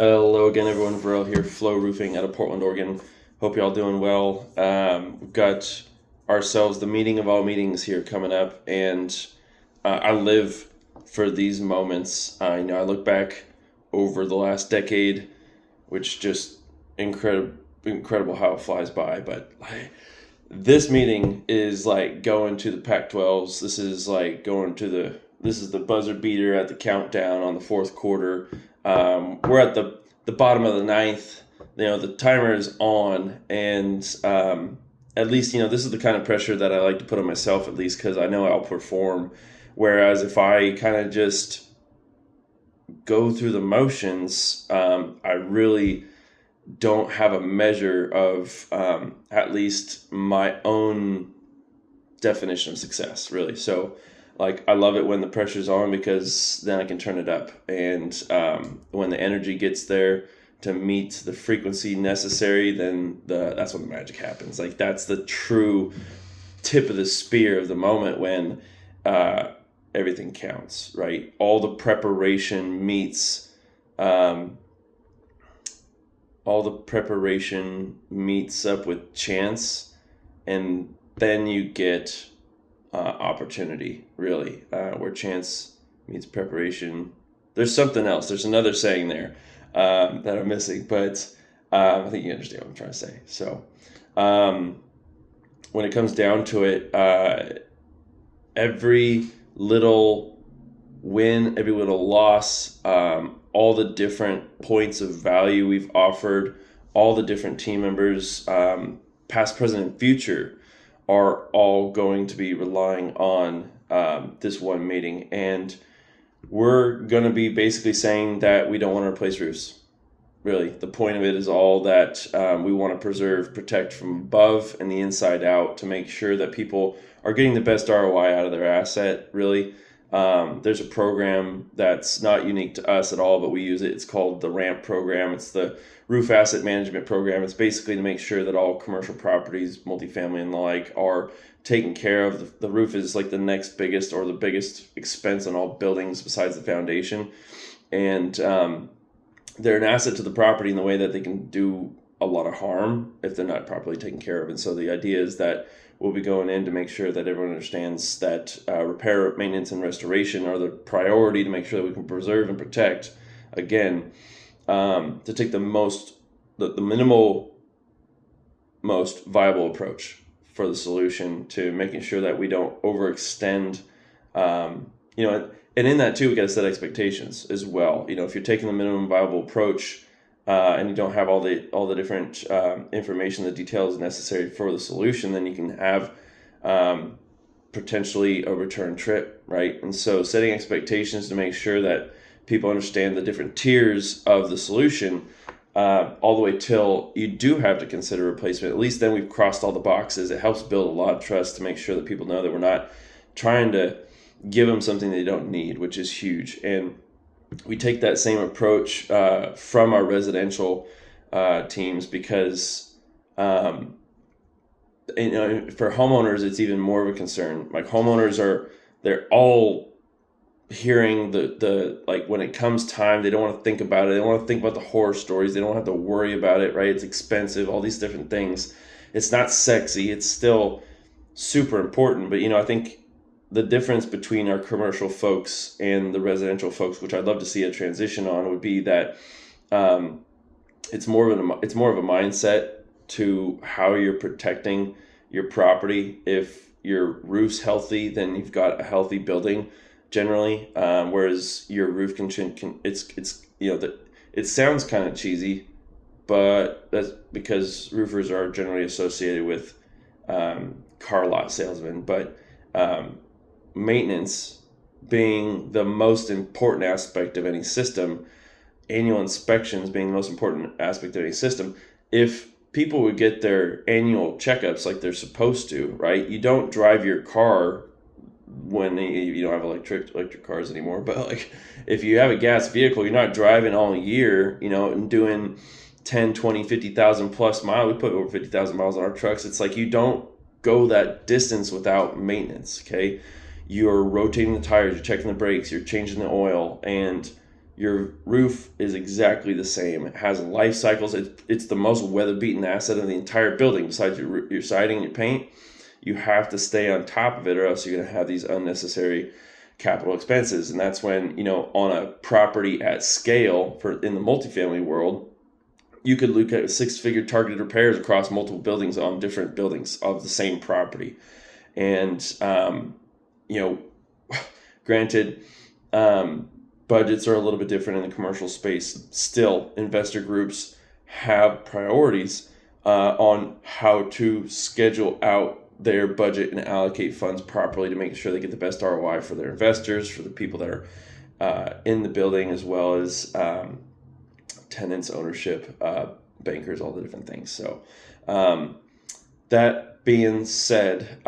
Hello again, everyone. Varel here, Flow Roofing out of Portland, Oregon. Hope y'all doing well. We've got ourselves the meeting of all meetings here coming up, and I live for these moments. I look back over the last decade, which just incredible how it flies by. But this meeting is like going to the Pac-12s. This is like this is the buzzer beater at the countdown on the fourth quarter. We're at the bottom of the ninth. The timer is on, and at least this is the kind of pressure that I like to put on myself, at least because I know I'll perform. Whereas if I kind of just go through the motions, I really don't have a measure of at least my own definition of success, really. So I love it when the pressure's on, because then I can turn it up. And when the energy gets there to meet the frequency necessary, then that's when the magic happens. That's the true tip of the spear of the moment when everything counts, right? All the preparation meets up with chance, and then you get opportunity, really, where chance meets preparation. There's something else. There's another saying there that I'm missing, but I think you understand what I'm trying to say. So when it comes down to it, every little win, every little loss, all the different points of value we've offered, all the different team members, past, present, and future, are all going to be relying on this one meeting. And we're going to be basically saying that we don't want to replace roofs. Really, the point of it is all that we want to preserve, protect from above and the inside out, to make sure that people are getting the best ROI out of their asset, really. There's a program that's not unique to us at all, but we use it. It's called the RAMP program. It's the Roof Asset Management Program. It's basically to make sure that all commercial properties, multifamily and the like, are taken care of. The roof is like the next biggest, or the biggest expense on all buildings besides the foundation. And they're an asset to the property in the way that they can do a lot of harm if they're not properly taken care of. And so the idea is that we'll be going in to make sure that everyone understands that repair, maintenance, and restoration are the priority, to make sure that we can preserve and protect, again, to take the minimal, most viable approach for the solution to making sure that we don't overextend. And in that too, we got to set expectations as well. If you're taking the minimum viable approach, and you don't have all the different information, the details necessary for the solution, then you can have potentially a return trip, right? And so setting expectations to make sure that people understand the different tiers of the solution, all the way till you do have to consider replacement. At least then we've crossed all the boxes. It helps build a lot of trust to make sure that people know that we're not trying to give them something they don't need, which is huge. And we take that same approach from our residential teams, because for homeowners it's even more of a concern. Like, homeowners they're all hearing the when it comes time, they don't want to think about it. They don't want to think about the horror stories. They don't have to worry about it, right? It's expensive, all these different things. It's not sexy. It's still super important. But I think the difference between our commercial folks and the residential folks, which I'd love to see a transition on, would be that it's more of a mindset to how you're protecting your property. If your roof's healthy, then you've got a healthy building generally. Whereas your roof it sounds kind of cheesy, but that's because roofers are generally associated with car lot salesmen. But maintenance being the most important aspect of any system, annual inspections being the most important aspect of any system. If people would get their annual checkups like they're supposed to, right? You don't drive your car when you don't have electric cars anymore, but if you have a gas vehicle, you're not driving all year, and doing 10, 20, 50,000 plus miles. We put over 50,000 miles on our trucks. It's like you don't go that distance without maintenance, okay? You're rotating the tires, you're checking the brakes, you're changing the oil, and your roof is exactly the same. It has life cycles. It's the most weather-beaten asset of the entire building besides your siding and your paint. You have to stay on top of it, or else you're going to have these unnecessary capital expenses. And that's when, on a property at scale in the multifamily world, you could look at 6-figure targeted repairs across multiple buildings on different buildings of the same property. And, granted, budgets are a little bit different in the commercial space. Still, investor groups have priorities on how to schedule out their budget and allocate funds properly to make sure they get the best ROI for their investors, for the people that are in the building, as well as tenants, ownership, bankers, all the different things. So that being said,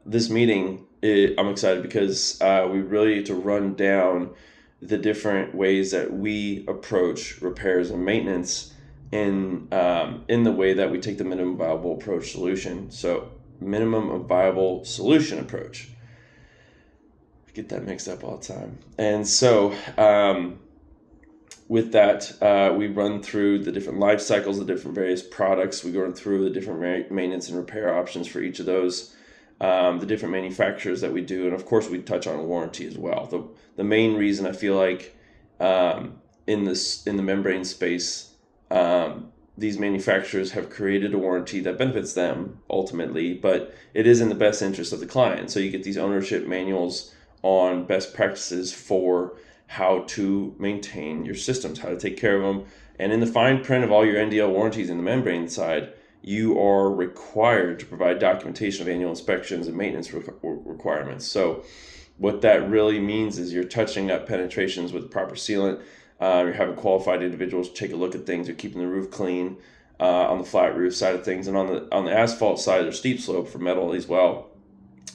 this meeting, I'm excited because we really get to run down the different ways that we approach repairs and maintenance in the way that we take the minimum viable approach solution. So minimum viable solution approach. I get that mixed up all the time. And so with that, we run through the different life cycles, the different various products. We go through the different maintenance and repair options for each of those, the different manufacturers that we do. And of course, we touch on warranty as well. The main reason I feel like in the membrane space, these manufacturers have created a warranty that benefits them ultimately, but it is in the best interest of the client. So you get these ownership manuals on best practices for how to maintain your systems, how to take care of them. And in the fine print of all your NDL warranties in the membrane side, you are required to provide documentation of annual inspections and maintenance requirements. So what that really means is you're touching up penetrations with proper sealant. You're having qualified individuals take a look at things. You're keeping the roof clean on the flat roof side of things. And on the asphalt side or steep slope for metal as well,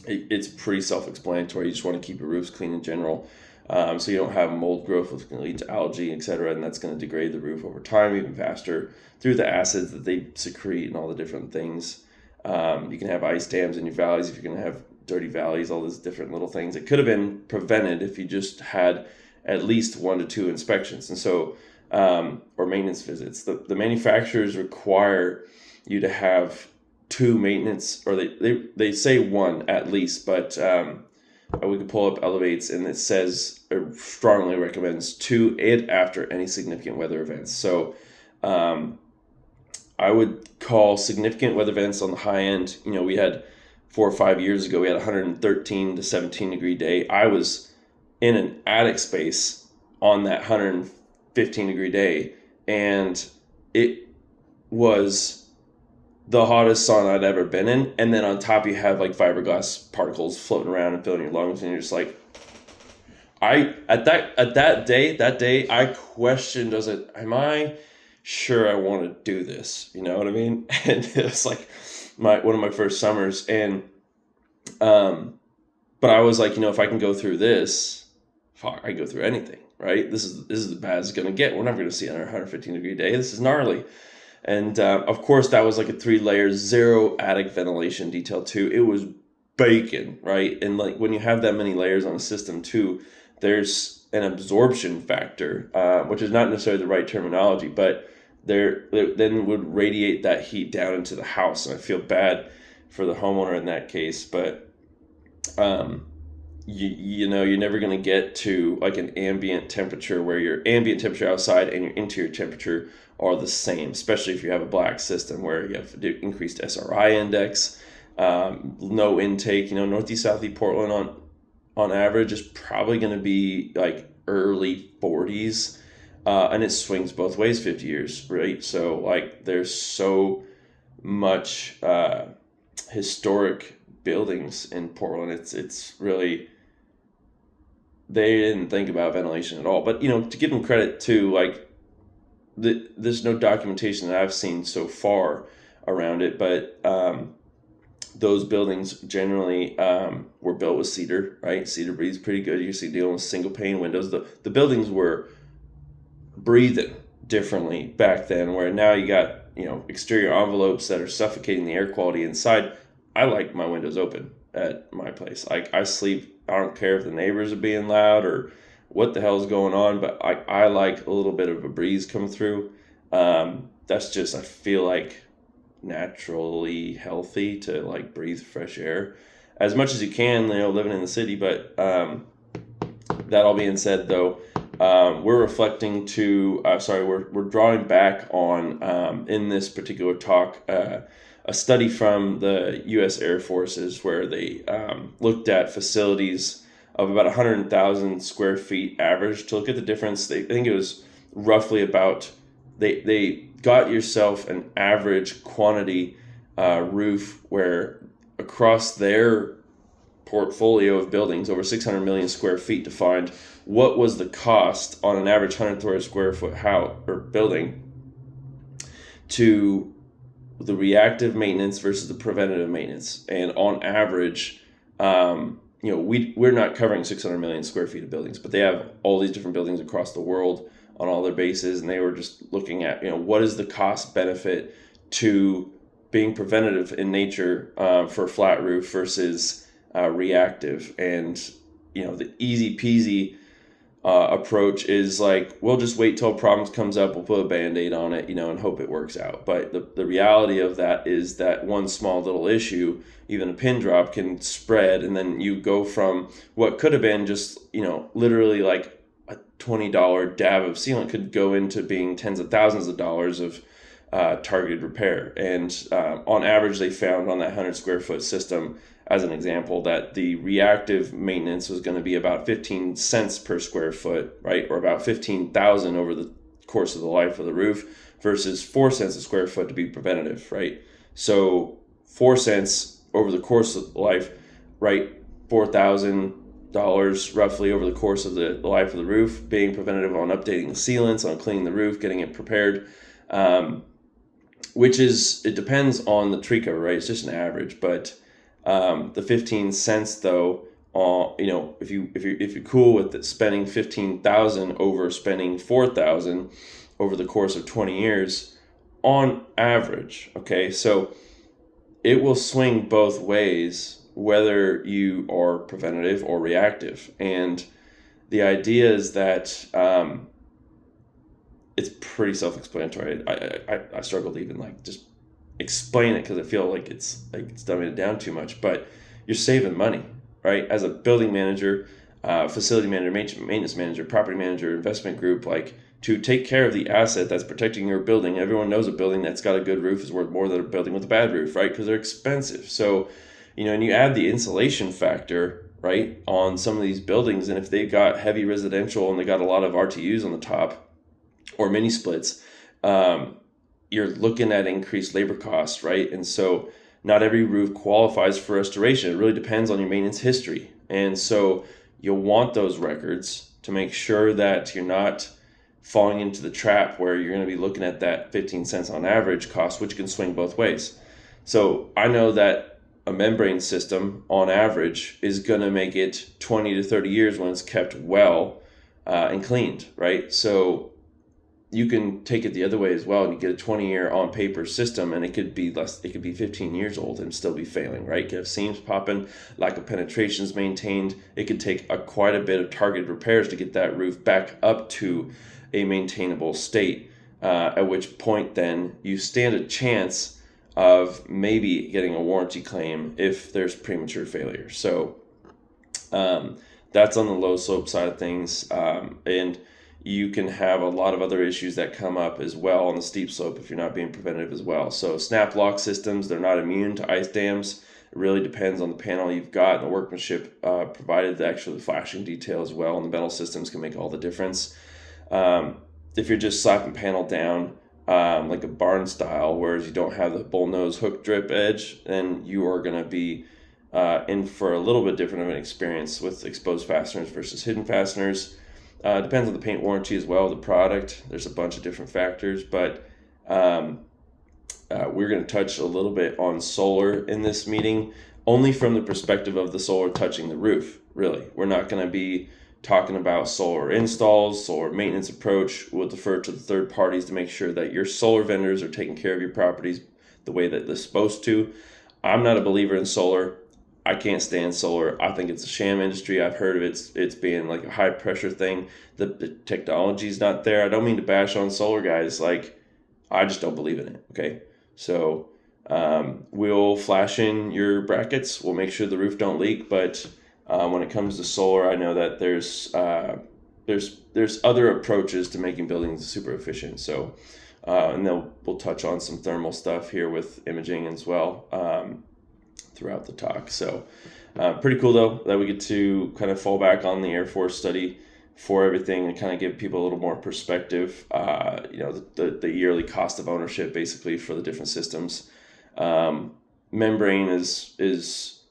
it's pretty self-explanatory. You just want to keep your roofs clean in general, so you don't have mold growth, which can lead to algae, etc. And that's going to degrade the roof over time even faster through the acids that they secrete and all the different things. You can have ice dams in your valleys if you're going to have dirty valleys, all these different little things. It could have been prevented if you just had at least 1 to 2 inspections, and so or maintenance visits. The manufacturers require you to have 2 maintenance, or they say 1 at least, but we can pull up Elevates, and it says it strongly recommends 2 and after any significant weather events. So I would call significant weather events on the high end. We had 4 or 5 years ago, we had 113 to 17 degree day. I was in an attic space on that 115 degree day, and it was the hottest sauna I'd ever been in. And then on top you have like fiberglass particles floating around and filling your lungs, and you're just like, that day I questioned, am I sure I want to do this? You know what I mean? And it was like one of my first summers, and but I was like, if I can go through this, fuck, I go through anything, right? This is as bad as it's gonna get. We're never gonna see another 115 degree day. This is gnarly. And of course, that was like a 3 layers, 0 attic ventilation detail too. It was bacon, right? And like when you have that many layers on a system too, there's an absorption factor, which is not necessarily the right terminology, but there then would radiate that heat down into the house. And I feel bad for the homeowner in that case, but you're never going to get to like an ambient temperature where your ambient temperature outside and your interior temperature are the same, especially if you have a black system where you have increased SRI index, no intake. Northeast Southeast Portland on average is probably going to be like early 40s, and it swings both ways 50 years, right? So like there's so much historic buildings in Portland. It's really, they didn't think about ventilation at all. But to give them credit too, like there's no documentation that I've seen so far around it, but those buildings generally were built with cedar, right? Cedar breathes pretty good. You see dealing with single pane windows. The buildings were breathing differently back then, where now you got exterior envelopes that are suffocating the air quality inside. I like my windows open at my place. Like I sleep, I don't care if the neighbors are being loud or what the hell's going on, but I like a little bit of a breeze coming through. That's just, I feel like, naturally healthy to like breathe fresh air as much as you can, living in the city. But that all being said, though, we're reflecting to, we're drawing back on, in this particular talk, a study from the U.S. Air Forces where they looked at facilities of about 100,000 square feet average to look at the difference. I think it was roughly about, they got yourself an average quantity roof where across their portfolio of buildings, over 600 million square feet, to find what was the cost on an average 100 square foot house or building to the reactive maintenance versus the preventative maintenance. And on average, we're not covering 600 million square feet of buildings, but they have all these different buildings across the world on all their bases, and they were just looking at, what is the cost benefit to being preventative in nature for a flat roof versus reactive. And the easy peasy approach is like, we'll just wait till a problem comes up, we'll put a band-aid on it, and hope it works out. But the reality of that is that one small little issue, even a pin drop, can spread, and then you go from what could have been just literally like a $20 dab of sealant could go into being tens of thousands of dollars of targeted repair. And on average, they found on that 100 square foot system, as an example, that the reactive maintenance was going to be about 15 cents per square foot, right? Or about 15,000 over the course of the life of the roof versus 4 cents a square foot to be preventative, right? So 4 cents over the course of life, right? $4,000 roughly over the course of the life of the roof, being preventative on updating the sealants, on cleaning the roof, getting it prepared, which is, it depends on the tree cover, right? It's just an average, but the 15 cents though, if you're cool with it, spending 15,000 over spending 4,000 over the course of 20 years on average, okay? So it will swing both ways, whether you are preventative or reactive. And the idea is that it's pretty self-explanatory. I struggle to even like just explain it because I feel like it's dumbing it down too much. But you're saving money, right? As a building manager, facility manager, maintenance manager, property manager, investment group, like, to take care of the asset that's protecting your building. Everyone knows a building that's got a good roof is worth more than a building with a bad roof, right? Because they're expensive. So, and you add the insulation factor, right, on some of these buildings, and if they've got heavy residential and they got a lot of RTUs on the top or mini splits, you're looking at increased labor costs, right? And so not every roof qualifies for restoration. It really depends on your maintenance history. And so you'll want those records to make sure that you're not falling into the trap where you're going to be looking at that 15 cents on average cost, which can swing both ways. So I know that a membrane system on average is going to make it 20 to 30 years when it's kept well and cleaned, right? So you can take it the other way as well, and you get a 20-year on paper system, and it could be 15 years old and still be failing, right? You could have seams popping, lack of penetrations maintained. It could take quite a bit of targeted repairs to get that roof back up to a maintainable state, at which point then you stand a chance of maybe getting a warranty claim if there's premature failure. So that's on the low slope side of things, and you can have a lot of other issues that come up as well on the steep slope if you're not being preventative as well. So snap lock systems, they're not immune to ice dams. It really depends on the panel you've got and the workmanship provided. The flashing detail as well, and the metal systems can make all the difference. If you're just slapping panel down like a barn style, whereas you don't have the bullnose hook drip edge, then you are going to be in for a little bit different of an experience with exposed fasteners versus hidden fasteners. Depends on the paint warranty as well, the product. There's a bunch of different factors, but we're going to touch a little bit on solar in this meeting, only from the perspective of the solar touching the roof, really. We're not going to be talking about solar installs, solar maintenance approach. We'll defer to the third parties to make sure that your solar vendors are taking care of your properties the way that they're supposed to. I'm not a believer in solar. I can't stand solar. I think it's a sham industry. I've heard of it's being like a high pressure thing. The technology's not there. I don't mean to bash on solar guys. Like, I just don't believe in it. Okay, so we'll flash in your brackets. We'll make sure the roof don't leak. But when it comes to solar, I know that there's other approaches to making buildings super efficient. So and then we'll touch on some thermal stuff here with imaging as well throughout the talk. So pretty cool though that we get to kind of fall back on the Air Force study for everything and kind of give people a little more perspective. The yearly cost of ownership basically for the different systems. Membrane is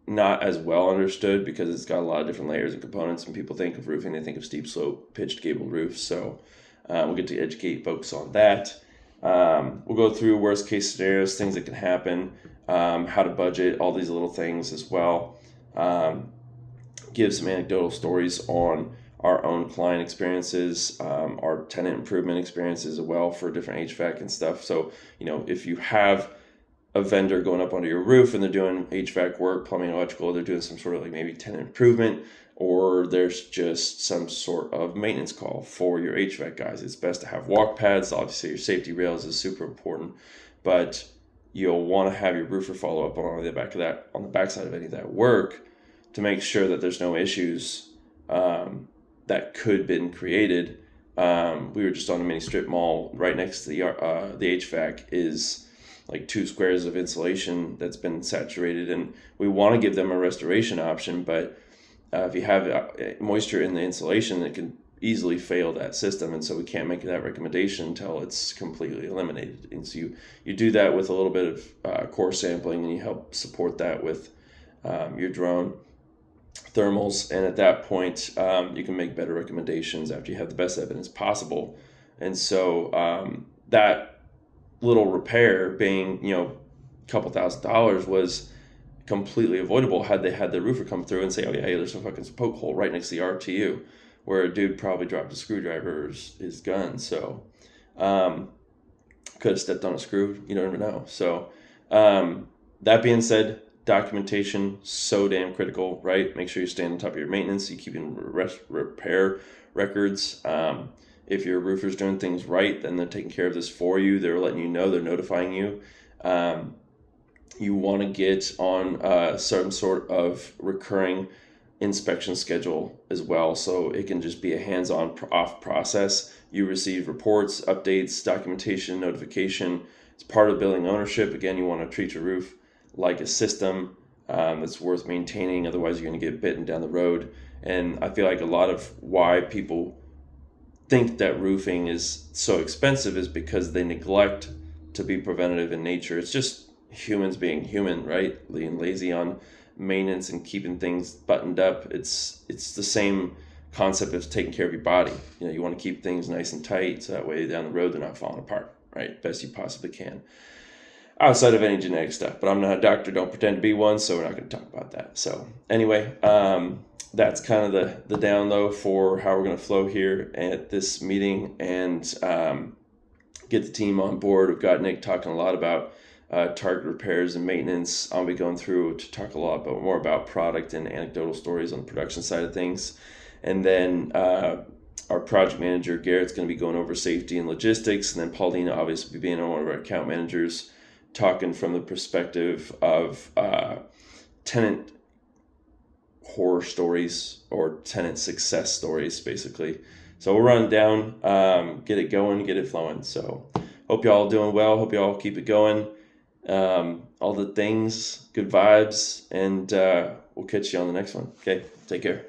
not as well understood because it's got a lot of different layers and components. When people think of roofing, they think of steep slope, pitched gable roofs. So we'll get to educate folks on that. We'll go through worst case scenarios, things that can happen, how to budget, all these little things as well. Give some anecdotal stories on our own client experiences, our tenant improvement experiences as well for different HVAC and stuff. So, if you have a vendor going up onto your roof and they're doing HVAC work, plumbing, electrical, they're doing some sort of like maybe tenant improvement, or there's just some sort of maintenance call for your HVAC guys. It's best to have walk pads. Obviously, your safety rails is super important, but you'll want to have your roofer follow up on the backside of any of that work to make sure that there's no issues that could have been created. We were just on a mini strip mall right next to the HVAC is like 2 squares of insulation that's been saturated, and we want to give them a restoration option, but if you have moisture in the insulation, it can easily fail that system, and so we can't make that recommendation until it's completely eliminated. And so you do that with a little bit of core sampling, and you help support that with your drone thermals, and at that point you can make better recommendations after you have the best evidence possible. And so that little repair being a couple $1,000s was completely avoidable had they had the roofer come through and say, oh yeah, there's a fucking poke hole right next to the RTU, where a dude probably dropped a screwdriver or his gun. So could have stepped on a screw, you never know. So that being said, documentation so damn critical, right? Make sure you stay on top of your maintenance, you keep in repair records. If your roofer's doing things right, then they're taking care of this for you. They're letting you know, they're notifying you. You want to get on some sort of recurring inspection schedule as well, so it can just be a hands-on off process. You receive reports, updates, documentation, notification. It's part of building ownership. Again, you want to treat your roof like a system that's worth maintaining, otherwise you're going to get bitten down the road. And I feel like a lot of why people think that roofing is so expensive is because they neglect to be preventative in nature. It's just humans being human, right? Being lazy on maintenance and keeping things buttoned up. It's the same concept as taking care of your body. You want to keep things nice and tight so that way down the road they're not falling apart, right? Best you possibly can, outside of any genetic stuff. But I'm not a doctor, don't pretend to be one, so we're not going to talk about that. So anyway, that's kind of the down low for how we're going to flow here at this meeting and get the team on board. We've got Nick talking a lot about target repairs and maintenance. I'll be going through to talk a lot more about product and anecdotal stories on the production side of things. And then our project manager, Garrett's going to be going over safety and logistics. And then Paulina, obviously, being one of our account managers, talking from the perspective of tenant horror stories or tenant success stories, basically. So we'll run down, get it going, get it flowing. So hope y'all doing well. Hope y'all keep it going. All the things, good vibes, and we'll catch you on the next one. Okay, take care.